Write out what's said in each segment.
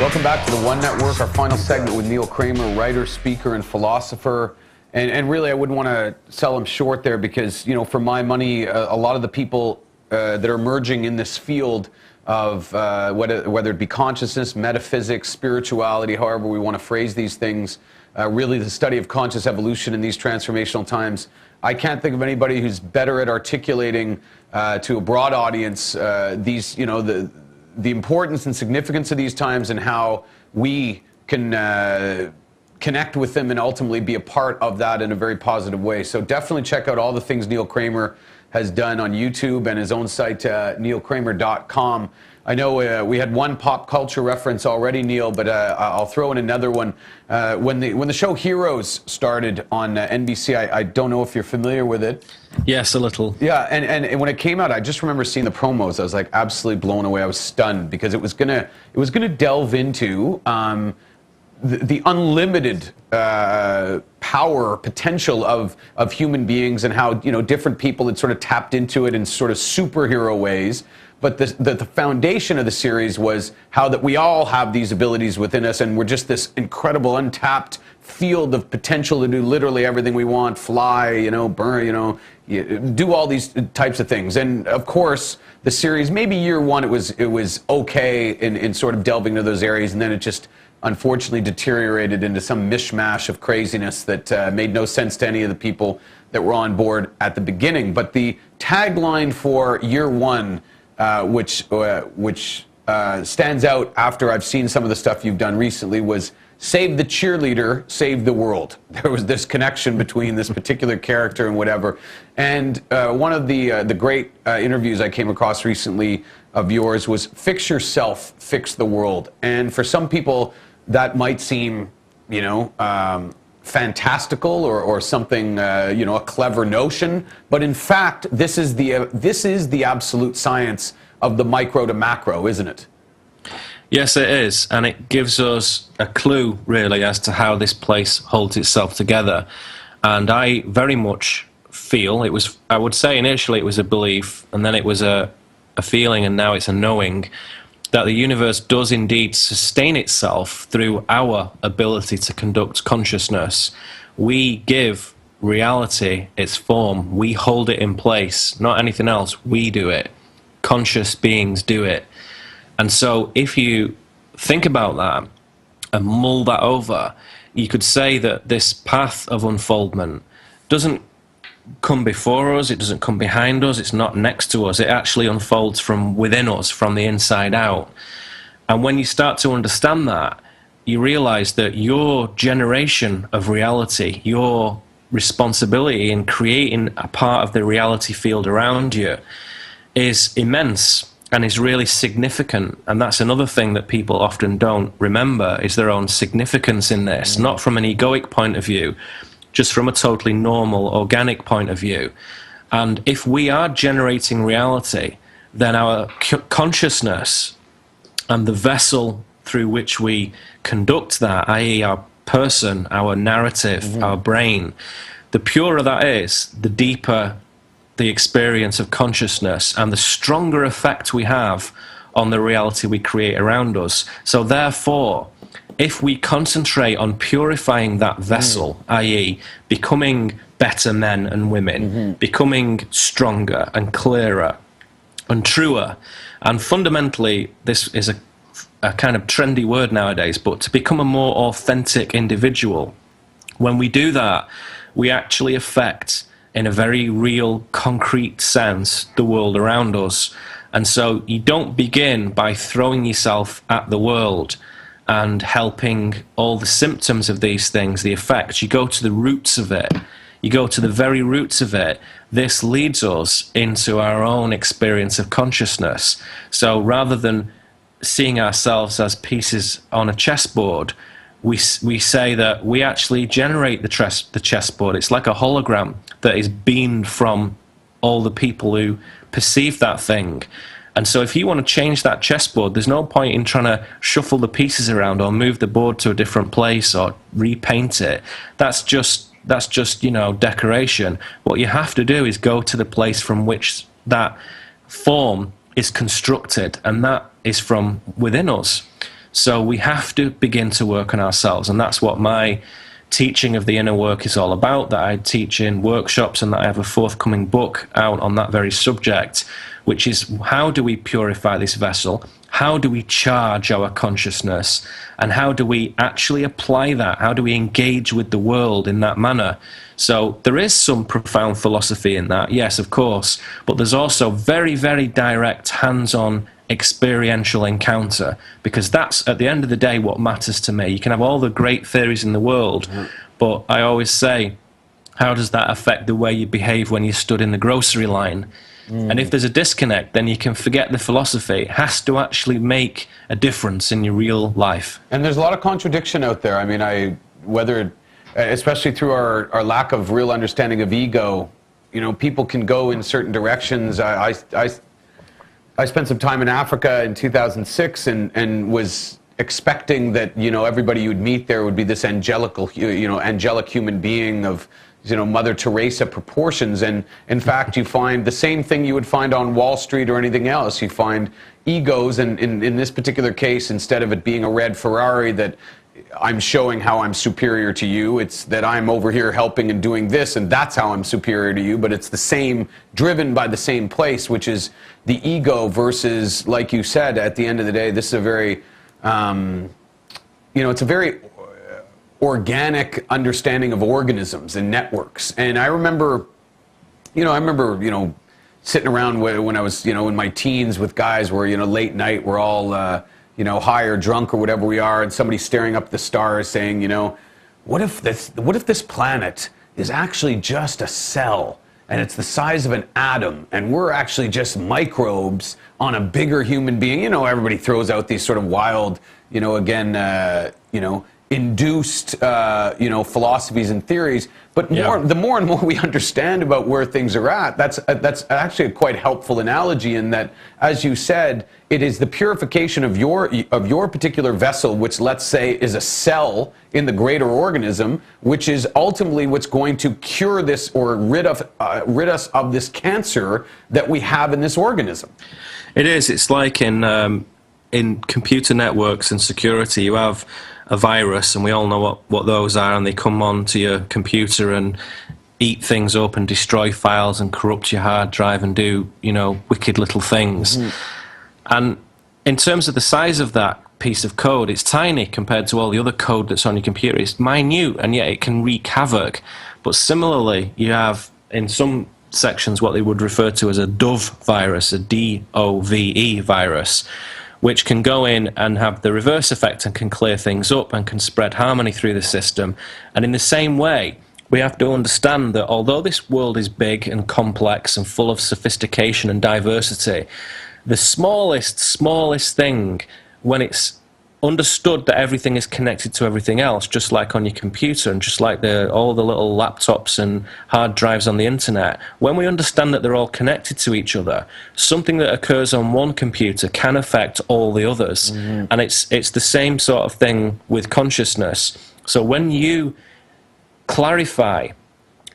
Welcome back to the One Network, our final segment with Neil Kramer, writer, speaker, and philosopher. And really, I wouldn't want to sell him short there because, you know, for my money, a lot of the people that are emerging in this field of whether it be consciousness, metaphysics, spirituality, however we want to phrase these things, really the study of conscious evolution in these transformational times. I can't think of anybody who's better at articulating to a broad audience these, you know, the importance and significance of these times and how we can connect with them and ultimately be a part of that in a very positive way. So definitely check out all the things Neil Kramer has done on YouTube and his own site, neilkramer.com. I know we had one pop culture reference already, Neil, but I'll throw in another one. When the show Heroes started on NBC, I don't know if you're familiar with it. Yes, a little. Yeah, and when it came out, I just remember seeing the promos. I was like absolutely blown away. I was stunned because it was gonna delve into the unlimited power potential of human beings and how, you know, different people had sort of tapped into it in sort of superhero ways. But the foundation of the series was how that we all have these abilities within us, and we're just this incredible untapped field of potential to do literally everything we want, fly, you know, burn, you know, do all these types of things. And of course, the series, maybe year one, it was okay in sort of delving into those areas, and then it just unfortunately deteriorated into some mishmash of craziness that made no sense to any of the people that were on board at the beginning. But the tagline for year one, which stands out after I've seen some of the stuff you've done recently, was "Save the cheerleader, save the world." There was this connection between this particular character and whatever. And one of the great interviews I came across recently of yours was "Fix yourself, fix the world." And for some people, that might seem, you know, fantastical or something, you know, a clever notion. But in fact, this is the absolute science of the micro to macro, isn't it? Yes, it is. And it gives us a clue, really, as to how this place holds itself together. And I very much feel it was, I would say initially it was a belief, and then it was a feeling, and now it's a knowing, that the universe does indeed sustain itself through our ability to conduct consciousness. We give reality its form. We hold it in place, not anything else. We do it. Conscious beings do it. And so if you think about that and mull that over, you could say that this path of unfoldment doesn't come before us, it doesn't come behind us, it's not next to us, it actually unfolds from within us, from the inside out. And when you start to understand that, you realize that your generation of reality, your responsibility in creating a part of the reality field around you, is immense and is really significant. And that's another thing that people often don't remember, is their own significance in this, not from an egoic point of view, just from a totally normal, organic point of view. And if we are generating reality, then our consciousness and the vessel through which we conduct that, i.e. our person, our narrative, our brain, the purer that is, the deeper the experience of consciousness and the stronger effect we have on the reality we create around us. So therefore, if we concentrate on purifying that vessel, i.e. becoming better men and women, becoming stronger and clearer and truer, and fundamentally, this is a kind of trendy word nowadays, but to become a more authentic individual, when we do that, we actually affect, in a very real, concrete sense, the world around us. And so you don't begin by throwing yourself at the world and helping all the symptoms of these things, the effects. You go to the roots of it. You go to the very roots of it. This leads us into our own experience of consciousness. So rather than seeing ourselves as pieces on a chessboard, we say that we actually generate the chessboard. It's like a hologram that is beamed from all the people who perceive that thing. And so if you want to change that chessboard, there's no point in trying to shuffle the pieces around or move the board to a different place or repaint it. That's just, you know, decoration. What you have to do is go to the place from which that form is constructed, and that is from within us. So we have to begin to work on ourselves, and that's what my teaching of the inner work is all about, that I teach in workshops, and that I have a forthcoming book out on that very subject, which is how do we purify this vessel? How do we charge our consciousness? And how do we actually apply that? How do we engage with the world in that manner? So there is some profound philosophy in that, yes, of course, but there's also very, very direct, hands-on, experiential encounter, because that's, at the end of the day, what matters to me. You can have all the great theories in the world, but I always say, how does that affect the way you behave when you stood in the grocery line? And if there's a disconnect, then you can forget the philosophy. It has to actually make a difference in your real life. And there's a lot of contradiction out there. I mean, especially through our lack of real understanding of ego, you know, people can go in certain directions. I spent some time in Africa in 2006 and was expecting that, you know, everybody you would meet there would be this angelic human being of, you know, Mother Teresa proportions. And in fact, you find the same thing you would find on Wall Street or anything else. You find egos, and in this particular case, instead of it being a red Ferrari that I'm showing how I'm superior to you, it's that I'm over here helping and doing this, and that's how I'm superior to you. But it's the same, driven by the same place, which is the ego versus, like you said, at the end of the day, this is a very, it's a very organic understanding of organisms and networks. And I remember sitting around when I was, in my teens with guys where, late night, we're all, high or drunk or whatever we are, and somebody's staring up at the stars saying, what if this planet is actually just a cell and it's the size of an atom and we're actually just microbes on a bigger human being? Everybody throws out these sort of wild, induced, philosophies and theories. But the more and more we understand about where things are at, that's actually a quite helpful analogy in that, as you said, it is the purification of your particular vessel, which, let's say, is a cell in the greater organism, which is ultimately what's going to cure this or rid us of this cancer that we have in this organism. It is. It's like in computer networks and security, you have a virus, and we all know what those are, and they come onto your computer and eat things up and destroy files and corrupt your hard drive and do, wicked little things. Mm-hmm. And in terms of the size of that piece of code, it's tiny compared to all the other code that's on your computer. It's minute, and yet it can wreak havoc. But similarly, you have, in some sections, what they would refer to as a DOVE virus, a DOVE virus, which can go in and have the reverse effect and can clear things up and can spread harmony through the system. And in the same way, we have to understand that although this world is big and complex and full of sophistication and diversity, the smallest thing, when it's understood that everything is connected to everything else, just like on your computer and just like all the little laptops and hard drives on the internet, when we understand that they're all connected to each other, something that occurs on one computer can affect all the others. Mm-hmm. And it's the same sort of thing with consciousness. So when you clarify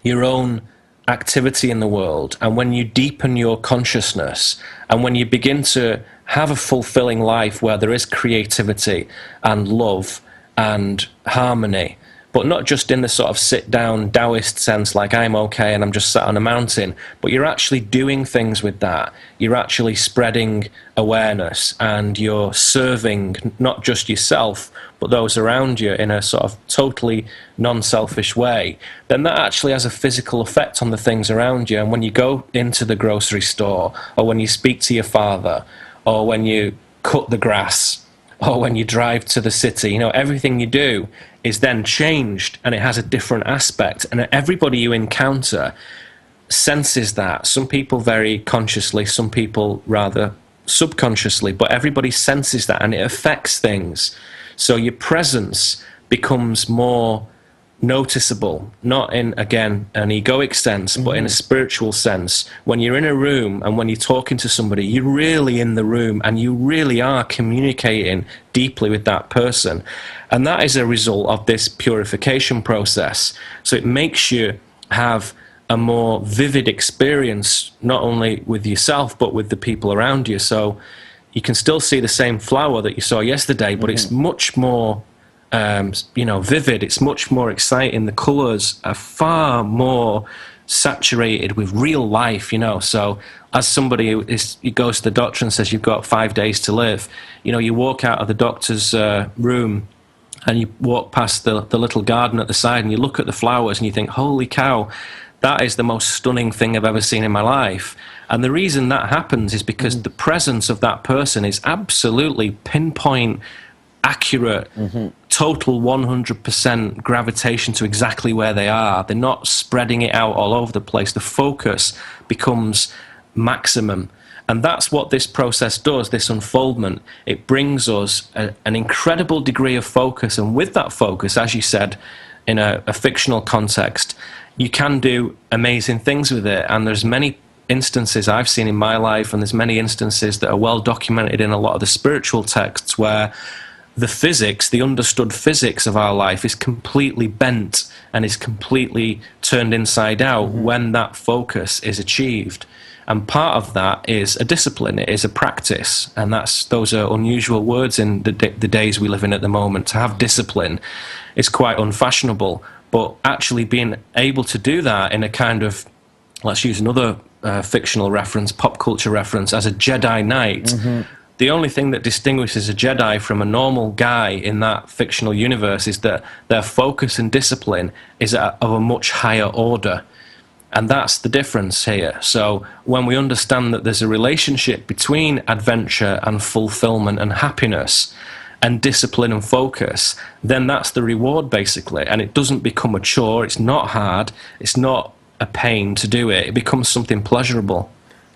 your own activity in the world, and when you deepen your consciousness, and when you begin to have a fulfilling life where there is creativity and love and harmony, but not just in the sort of sit-down Taoist sense, like I'm okay and I'm just sat on a mountain, but you're actually doing things with that. You're actually spreading awareness, and you're serving not just yourself, but those around you in a sort of totally non-selfish way, then that actually has a physical effect on the things around you. And when you go into the grocery store, or when you speak to your father, or when you cut the grass, or when you drive to the city, everything you do is then changed, and it has a different aspect. And everybody you encounter senses that. Some people very consciously, some people rather subconsciously, but everybody senses that, and it affects things. So your presence becomes more noticeable, not in, again, an egoic sense, but in a spiritual sense. When you're in a room and when you're talking to somebody, you're really in the room and you really are communicating deeply with that person. And that is a result of this purification process. So it makes you have a more vivid experience, not only with yourself, but with the people around you. So you can still see the same flower that you saw yesterday, but it's much more, vivid. It's much more exciting. The colours are far more saturated with real life, So as somebody who goes to the doctor and says you've got 5 days to live, you walk out of the doctor's room and you walk past the little garden at the side and you look at the flowers and you think, holy cow, that is the most stunning thing I've ever seen in my life. And the reason that happens is because the presence of that person is absolutely pinpoint, accurate, total 100% gravitation to exactly where they are. They're not spreading it out all over the place. The focus becomes maximum. And that's what this process does, this unfoldment. It brings us an incredible degree of focus. And with that focus, as you said, in a fictional context, you can do amazing things with it. And there's many instances I've seen in my life, and there's many instances that are well documented in a lot of the spiritual texts, where the physics, the understood physics of our life is completely bent and is completely turned inside out when that focus is achieved. And part of that is a discipline, it is a practice, and those are unusual words in the days we live in at the moment. To have discipline is quite unfashionable, but actually being able to do that in a kind of, let's use another fictional reference, pop culture reference, as a Jedi Knight. The only thing that distinguishes a Jedi from a normal guy in that fictional universe is that their focus and discipline is of a much higher order. And that's the difference here. So when we understand that there's a relationship between adventure and fulfillment and happiness and discipline and focus, then that's the reward, basically. And it doesn't become a chore. It's not hard. It's not a pain to do it. It becomes something pleasurable.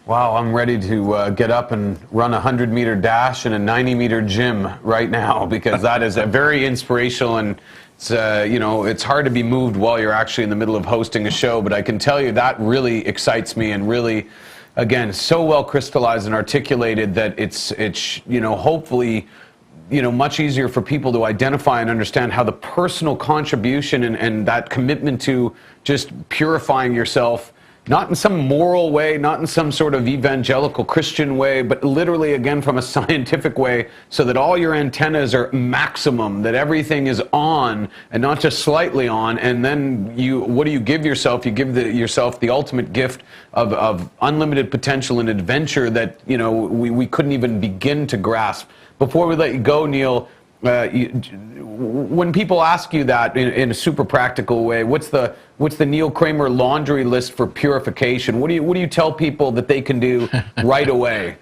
Wow, I'm ready to get up and run a 100-meter dash in a 90-meter gym right now, because that is a very inspirational, and it's, it's hard to be moved while you're actually in the middle of hosting a show, but I can tell you that really excites me, and really, again, so well crystallized and articulated that it's hopefully much easier for people to identify and understand how the personal contribution and that commitment to just purifying yourself, not in some moral way, not in some sort of evangelical Christian way, but literally, again, from a scientific way, so that all your antennas are maximum, that everything is on and not just slightly on. And then what do you give yourself? You give yourself the ultimate gift of unlimited potential and adventure that we couldn't even begin to grasp. Before we let you go, Neil, when people ask you that in a super practical way, what's the Neil Kramer laundry list for purification? What do you tell people that they can do right away?